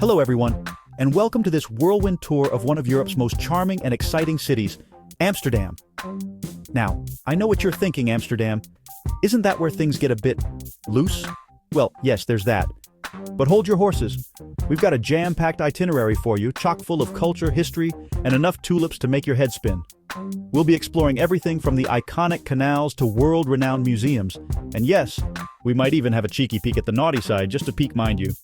Hello everyone, and welcome to this whirlwind tour of one of Europe's most charming and exciting cities, Amsterdam. Now, I know what you're thinking, Amsterdam. Isn't that where things get a bit loose? Well, yes, there's that. But hold your horses. We've got a jam-packed itinerary for you, chock full of culture, history, and enough tulips to make your head spin. We'll be exploring everything from the iconic canals to world-renowned museums. And yes, we might even have a cheeky peek at the naughty side, just to pique mind you.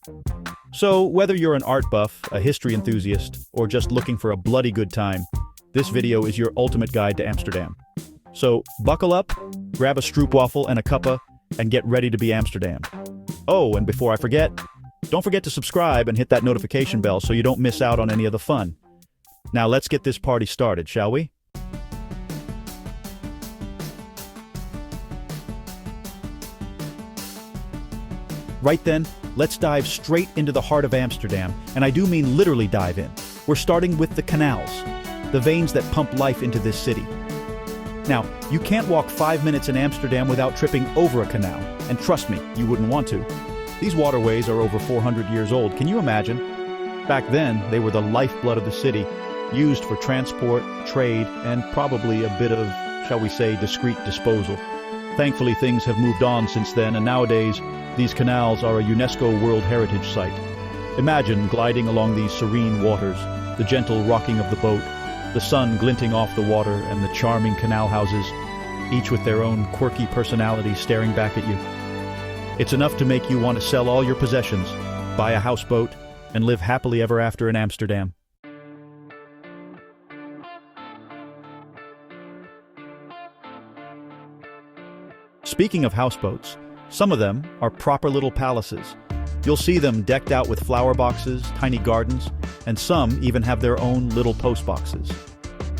So, whether you're an art buff, a history enthusiast, or just looking for a bloody good time, this video is your ultimate guide to Amsterdam. So, buckle up, grab a stroopwafel and a cuppa, and get ready to be Amsterdam. Oh, and before I forget, don't forget to subscribe and hit that notification bell so you don't miss out on any of the fun. Now let's get this party started, shall we? Right then, let's dive straight into the heart of Amsterdam, and I do mean literally dive in. We're starting with the canals, the veins that pump life into this city. Now, you can't walk 5 minutes in Amsterdam without tripping over a canal, and trust me, you wouldn't want to. These waterways are over 400 years old, can you imagine? Back then, they were the lifeblood of the city, used for transport, trade, and probably a bit of, shall we say, discreet disposal. Thankfully, things have moved on since then, and nowadays, these canals are a UNESCO World Heritage Site. Imagine gliding along these serene waters, the gentle rocking of the boat, the sun glinting off the water, and the charming canal houses, each with their own quirky personality staring back at you. It's enough to make you want to sell all your possessions, buy a houseboat, and live happily ever after in Amsterdam. Speaking of houseboats, some of them are proper little palaces. You'll see them decked out with flower boxes, tiny gardens, and some even have their own little post boxes.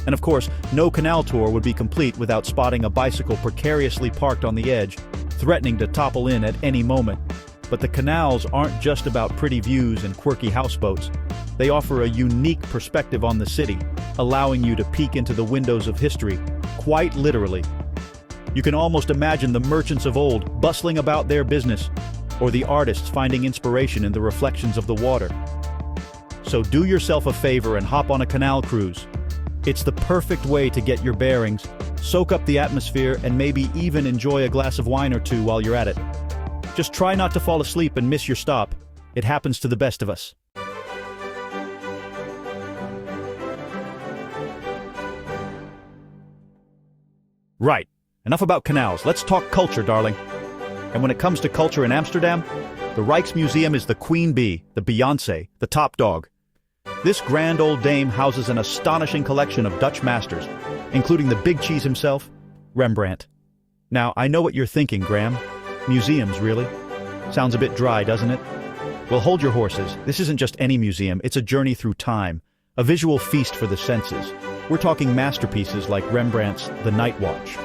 And of course, no canal tour would be complete without spotting a bicycle precariously parked on the edge, threatening to topple in at any moment. But the canals aren't just about pretty views and quirky houseboats. They offer a unique perspective on the city, allowing you to peek into the windows of history, quite literally. You can almost imagine the merchants of old bustling about their business, or the artists finding inspiration in the reflections of the water. So do yourself a favor and hop on a canal cruise. It's the perfect way to get your bearings, soak up the atmosphere, and maybe even enjoy a glass of wine or two while you're at it. Just try not to fall asleep and miss your stop. It happens to the best of us. Right, enough about canals. Let's talk culture, darling. And when it comes to culture in Amsterdam, the Rijksmuseum is the queen bee, the Beyoncé, the top dog. This grand old dame houses an astonishing collection of Dutch masters, including the big cheese himself, Rembrandt. Now, I know what you're thinking, Graham. Museums, really? Sounds a bit dry, doesn't it? Well, hold your horses. This isn't just any museum, it's a journey through time, a visual feast for the senses. We're talking masterpieces like Rembrandt's The Night Watch,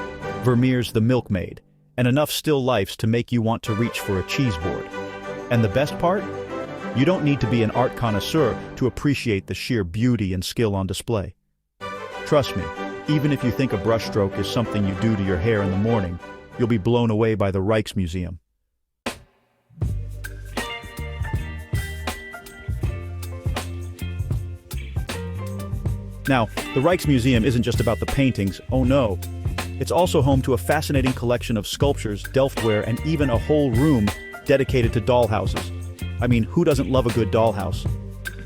Vermeer's The Milkmaid, and enough still lifes to make you want to reach for a cheese board. And the best part? You don't need to be an art connoisseur to appreciate the sheer beauty and skill on display. Trust me, even if you think a brushstroke is something you do to your hair in the morning, you'll be blown away by the Rijksmuseum. Now, the Rijksmuseum isn't just about the paintings, oh no. It's also home to a fascinating collection of sculptures, Delftware, and even a whole room dedicated to dollhouses. I mean, who doesn't love a good dollhouse?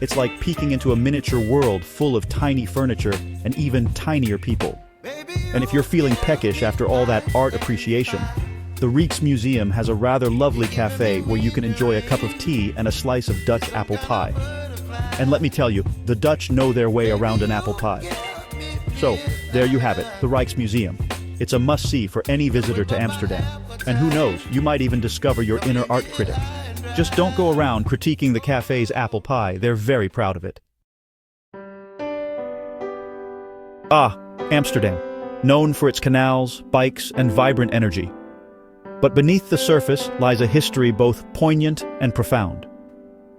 It's like peeking into a miniature world full of tiny furniture and even tinier people. And if you're feeling peckish after all that art appreciation, the Rijksmuseum has a rather lovely cafe where you can enjoy a cup of tea and a slice of Dutch apple pie. And let me tell you, the Dutch know their way around an apple pie. So, there you have it, the Rijksmuseum. It's a must-see for any visitor to Amsterdam. And who knows, you might even discover your inner art critic. Just don't go around critiquing the cafe's apple pie, they're very proud of it. Ah, Amsterdam, known for its canals, bikes, and vibrant energy. But beneath the surface lies a history both poignant and profound.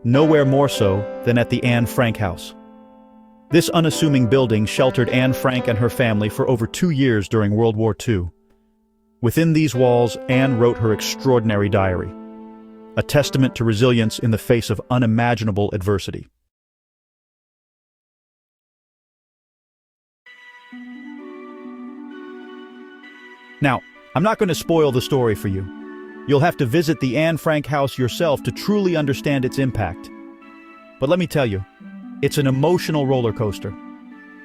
Nowhere more so than at the Anne Frank House. This unassuming building sheltered Anne Frank and her family for over 2 years during World War II. Within these walls, Anne wrote her extraordinary diary. a testament to resilience in the face of unimaginable adversity. Now, I'm not going to spoil the story for you. You'll have to visit the Anne Frank house yourself to truly understand its impact. But let me tell you, it's an emotional roller coaster.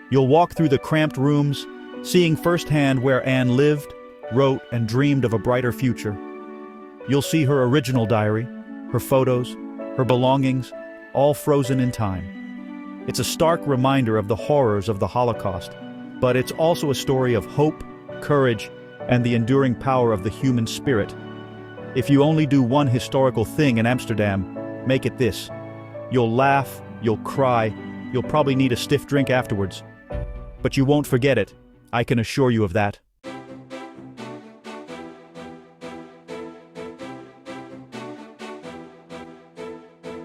You'll walk through the cramped rooms, seeing firsthand where Anne lived, wrote, and dreamed of a brighter future. You'll see her original diary, her photos, her belongings, all frozen in time. It's a stark reminder of the horrors of the Holocaust, but it's also a story of hope, courage, and the enduring power of the human spirit. If you only do one historical thing in Amsterdam, make it this. You'll laugh, you'll cry, you'll probably need a stiff drink afterwards. But you won't forget it, I can assure you of that.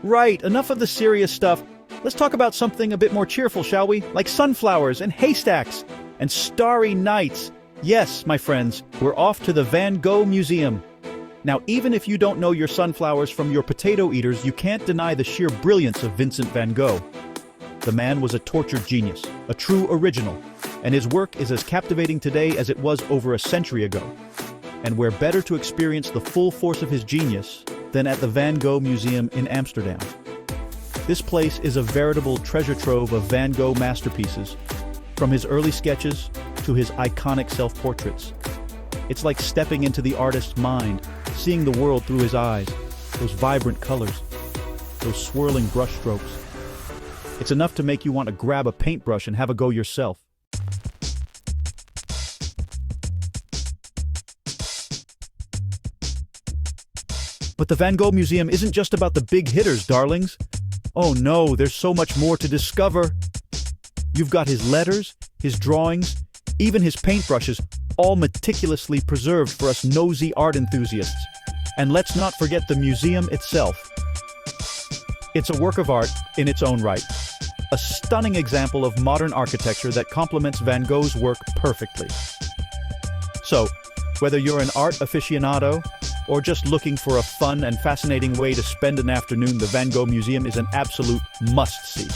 Right, enough of the serious stuff. Let's talk about something a bit more cheerful, shall we? Like sunflowers and haystacks and starry nights. Yes, my friends, we're off to the Van Gogh Museum. Now, even if you don't know your sunflowers from your potato eaters, you can't deny the sheer brilliance of Vincent van Gogh. The man was a tortured genius, a true original, and his work is as captivating today as it was over a century ago. And where better to experience the full force of his genius than at the Van Gogh Museum in Amsterdam. This place is a veritable treasure trove of Van Gogh masterpieces, from his early sketches to his iconic self-portraits. It's like stepping into the artist's mind, seeing the world through his eyes, those vibrant colors, those swirling brushstrokes. It's enough to make you want to grab a paintbrush and have a go yourself. But the Van Gogh Museum isn't just about the big hitters, darlings. Oh no, there's so much more to discover. You've got his letters, his drawings, even his paintbrushes, all meticulously preserved for us nosy art enthusiasts. And let's not forget the museum itself. It's a work of art in its own right. A stunning example of modern architecture that complements Van Gogh's work perfectly. So, whether you're an art aficionado or just looking for a fun and fascinating way to spend an afternoon, the Van Gogh Museum is an absolute must-see.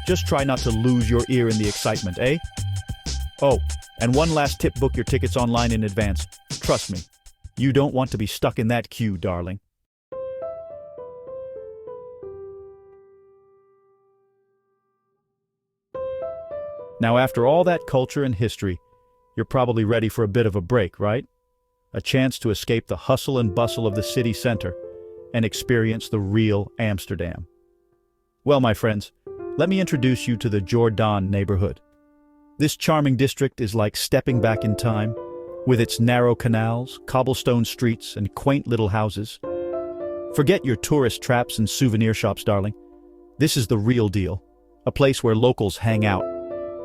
Just try not to lose your ear in the excitement, eh? Oh, and one last tip, book your tickets online in advance. Trust me, you don't want to be stuck in that queue, darling. Now, after all that culture and history, you're probably ready for a bit of a break, right? A chance to escape the hustle and bustle of the city center and experience the real Amsterdam. Well, my friends, let me introduce you to the Jordaan neighborhood. This charming district is like stepping back in time, with its narrow canals, cobblestone streets, and quaint little houses. Forget your tourist traps and souvenir shops, darling. This is the real deal, a place where locals hang out,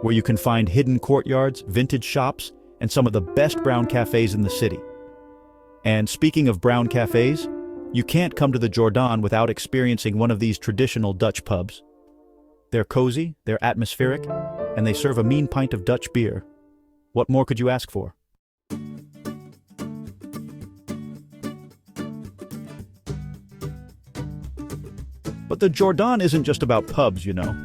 where you can find hidden courtyards, vintage shops, and some of the best brown cafes in the city. And speaking of brown cafes, you can't come to the Jordaan without experiencing one of these traditional Dutch pubs. They're cozy, they're atmospheric, and they serve a mean pint of Dutch beer. What more could you ask for? But the Jordaan isn't just about pubs, you know.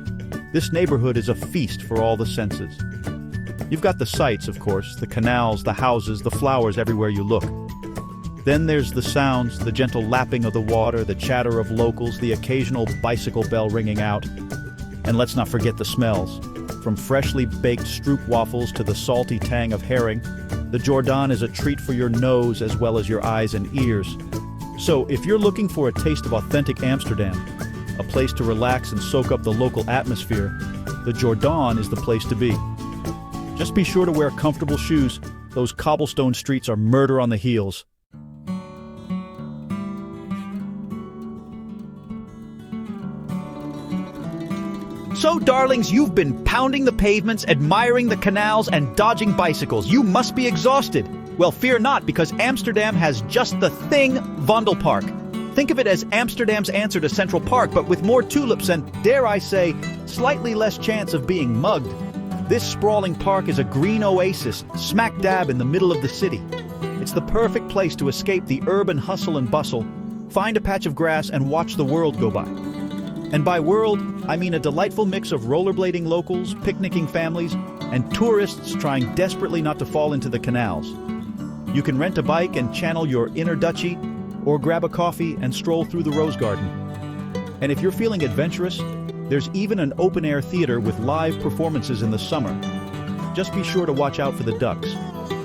This neighborhood is a feast for all the senses. You've got the sights, of course, the canals, the houses, the flowers everywhere you look. Then there's the sounds, the gentle lapping of the water, the chatter of locals, the occasional bicycle bell ringing out. And let's not forget the smells. From freshly baked stroop waffles to the salty tang of herring, the Jordaan is a treat for your nose as well as your eyes and ears. So if you're looking for a taste of authentic Amsterdam, a place to relax and soak up the local atmosphere, the Jordaan is the place to be. Just be sure to wear comfortable shoes. Those cobblestone streets are murder on the heels. So, darlings, you've been pounding the pavements, admiring the canals, and dodging bicycles. You must be exhausted. Well, fear not, because Amsterdam has just the thing, Vondelpark. Think of it as Amsterdam's answer to Central Park, but with more tulips and, dare I say, slightly less chance of being mugged. This sprawling park is a green oasis, smack dab in the middle of the city. It's the perfect place to escape the urban hustle and bustle, Find a patch of grass and watch the world go by. And by world, I mean a delightful mix of rollerblading locals, picnicking families, and tourists trying desperately not to fall into the canals. You can rent a bike and channel your inner Dutchie, or grab a coffee and stroll through the Rose Garden. And if you're feeling adventurous, there's even an open-air theater with live performances in the summer. Just be sure to watch out for the ducks.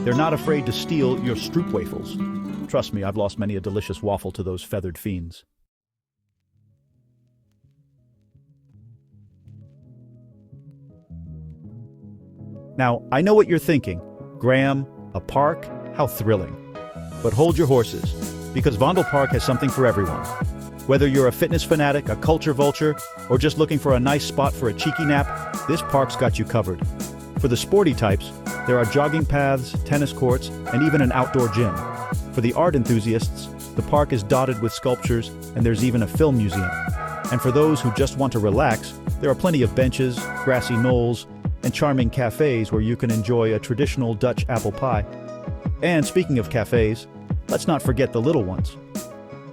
They're not afraid to steal your stroopwafels. Trust me, I've lost many a delicious waffle to those feathered fiends. Now, I know what you're thinking. Graham, a park? How thrilling. But hold your horses, because Vondelpark has something for everyone. Whether you're a fitness fanatic, a culture vulture, or just looking for a nice spot for a cheeky nap, this park's got you covered. For the sporty types, there are jogging paths, tennis courts, and even an outdoor gym. For the art enthusiasts, the park is dotted with sculptures, and there's even a film museum. And for those who just want to relax, there are plenty of benches, grassy knolls, and charming cafes where you can enjoy a traditional Dutch apple pie. And speaking of cafes, let's not forget the little ones.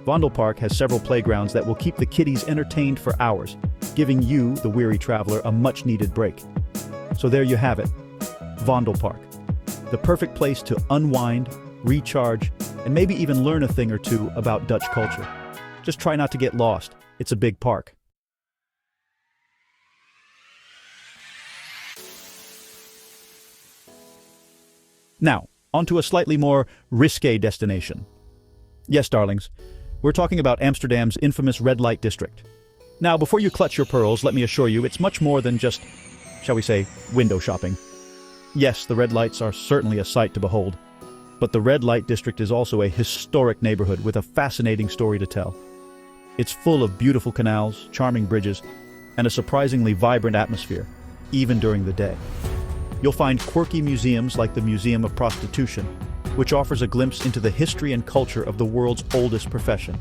Vondelpark has several playgrounds that will keep the kiddies entertained for hours, giving you, the weary traveler, a much-needed break. So there you have it, Vondelpark, the perfect place to unwind, recharge, and maybe even learn a thing or two about Dutch culture. Just try not to get lost. It's a big park. Now, onto a slightly more risque destination. Yes, darlings, we're talking about Amsterdam's infamous red light district. Now, before you clutch your pearls, let me assure you it's much more than just, shall we say, window shopping. Yes, the red lights are certainly a sight to behold, but the red light district is also a historic neighborhood with a fascinating story to tell. It's full of beautiful canals, charming bridges, and a surprisingly vibrant atmosphere, even during the day. You'll find quirky museums like the Museum of Prostitution, which offers a glimpse into the history and culture of the world's oldest profession.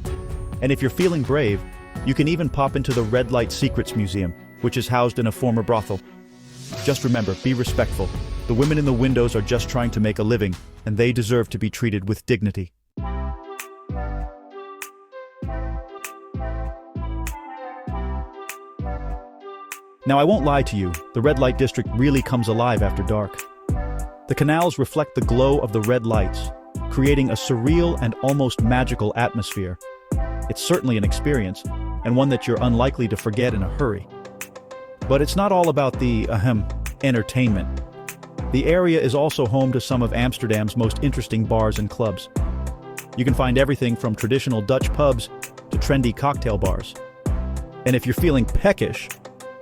And if you're feeling brave, you can even pop into the Red Light Secrets Museum, which is housed in a former brothel. Just remember, be respectful. The women in the windows are just trying to make a living, and they deserve to be treated with dignity. Now, I won't lie to you, the red light district really comes alive after dark. The canals reflect the glow of the red lights, creating a surreal and almost magical atmosphere. It's certainly an experience, and one that you're unlikely to forget in a hurry. But it's not all about the, entertainment. The area is also home to some of Amsterdam's most interesting bars and clubs. You can find everything from traditional Dutch pubs to trendy cocktail bars. And if you're feeling peckish,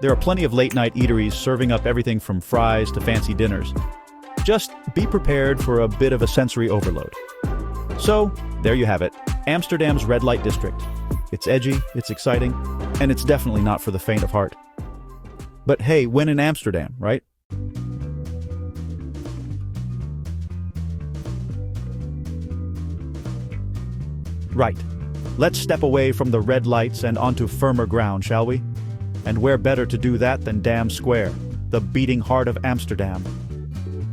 there are plenty of late-night eateries serving up everything from fries to fancy dinners. Just be prepared for a bit of a sensory overload. So, there you have it, Amsterdam's red light district. It's edgy, it's exciting, and it's definitely not for the faint of heart. But hey, when in Amsterdam, right? Right. Let's step away from the red lights and onto firmer ground, shall we? And where better to do that than Dam Square, the beating heart of Amsterdam.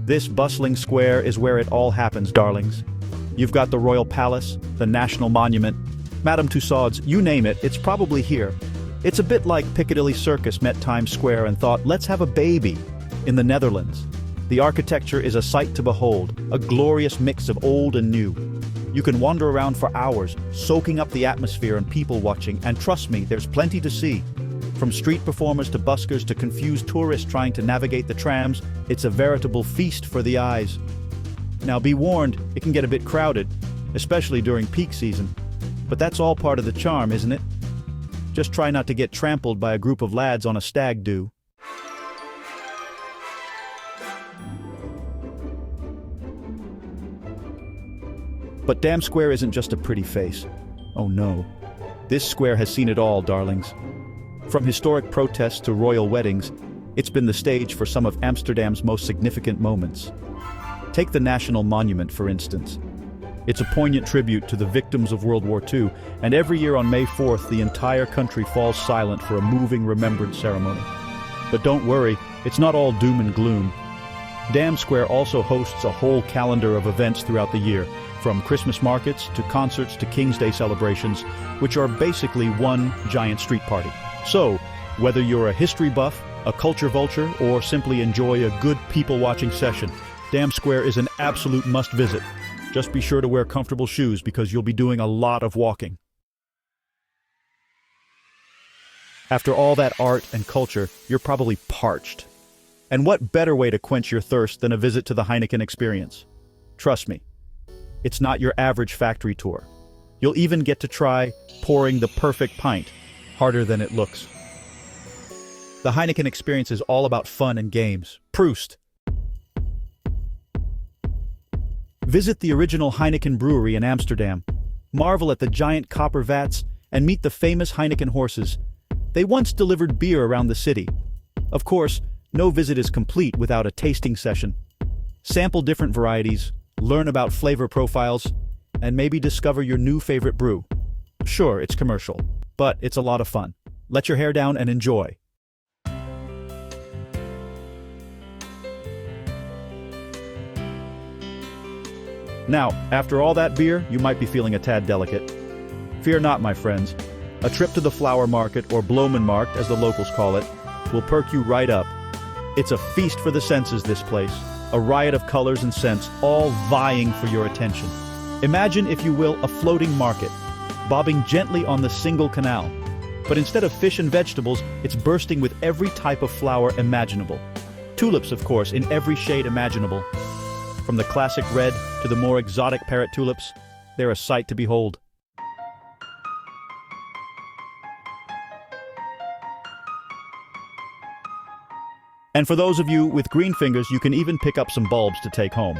This bustling square is where it all happens, darlings. You've got the Royal Palace, the National Monument, Madame Tussauds, you name it, it's probably here. It's a bit like Piccadilly Circus met Times Square and thought, let's have a baby, in the Netherlands. The architecture is a sight to behold, a glorious mix of old and new. You can wander around for hours, soaking up the atmosphere and people watching, and trust me, there's plenty to see. From street performers to buskers to confused tourists trying to navigate the trams, it's a veritable feast for the eyes. Now be warned, it can get a bit crowded, especially during peak season. But that's all part of the charm, isn't it? Just try not to get trampled by a group of lads on a stag do. But Dam Square isn't just a pretty face. Oh no. This square has seen it all, darlings. From historic protests to royal weddings, it's been the stage for some of Amsterdam's most significant moments. Take the National Monument, for instance. It's a poignant tribute to the victims of World War II, and every year on May 4th, the entire country falls silent for a moving remembrance ceremony. But don't worry, it's not all doom and gloom. Dam Square also hosts a whole calendar of events throughout the year, from Christmas markets to concerts to King's Day celebrations, which are basically one giant street party. So, whether you're a history buff, a culture vulture, or simply enjoy a good people-watching session, Dam Square is an absolute must-visit. Just be sure to wear comfortable shoes because you'll be doing a lot of walking. After all that art and culture, you're probably parched. And what better way to quench your thirst than a visit to the Heineken experience? Trust me, it's not your average factory tour. You'll even get to try pouring the perfect pint, harder than it looks. The Heineken experience is all about fun and games. Proust! Visit the original Heineken brewery in Amsterdam. Marvel at the giant copper vats and meet the famous Heineken horses. They once delivered beer around the city. Of course, no visit is complete without a tasting session. Sample different varieties, learn about flavor profiles, and maybe discover your new favorite brew. Sure, it's commercial, but it's a lot of fun. Let your hair down and enjoy. Now, after all that beer, you might be feeling a tad delicate. Fear not, my friends. A trip to the flower market, or Bloemenmarkt as the locals call it, will perk you right up. It's a feast for the senses, this place. A riot of colors and scents, all vying for your attention. Imagine, if you will, a floating market, bobbing gently on the single canal. But instead of fish and vegetables, it's bursting with every type of flower imaginable. Tulips, of course, in every shade imaginable. From the classic red to the more exotic parrot tulips, they're a sight to behold. And for those of you with green fingers, you can even pick up some bulbs to take home.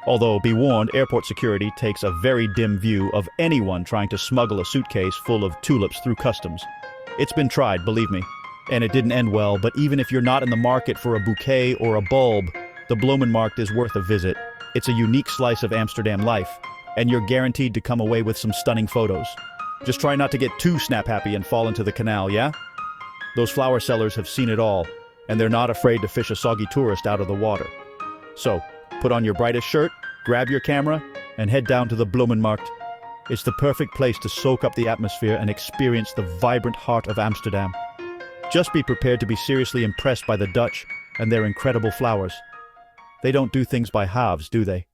Although, be warned, airport security takes a very dim view of anyone trying to smuggle a suitcase full of tulips through customs. It's been tried, believe me, and it didn't end well, but even if you're not in the market for a bouquet or a bulb, the Bloemenmarkt is worth a visit. It's a unique slice of Amsterdam life, and you're guaranteed to come away with some stunning photos. Just try not to get too snap-happy and fall into the canal, yeah? Those flower sellers have seen it all, and they're not afraid to fish a soggy tourist out of the water. So, put on your brightest shirt, grab your camera, and head down to the Bloemenmarkt. It's the perfect place to soak up the atmosphere and experience the vibrant heart of Amsterdam. Just be prepared to be seriously impressed by the Dutch and their incredible flowers. They don't do things by halves, do they?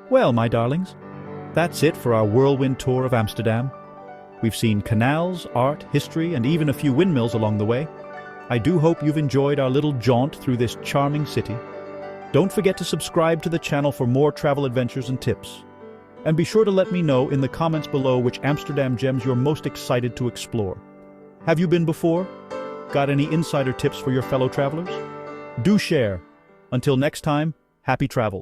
Well, my darlings, that's it for our whirlwind tour of Amsterdam. We've seen canals, art, history, and even a few windmills along the way. I do hope you've enjoyed our little jaunt through this charming city. Don't forget to subscribe to the channel for more travel adventures and tips. And be sure to let me know in the comments below which Amsterdam gems you're most excited to explore. Have you been before? Got any insider tips for your fellow travelers? Do share. Until next time, happy travel.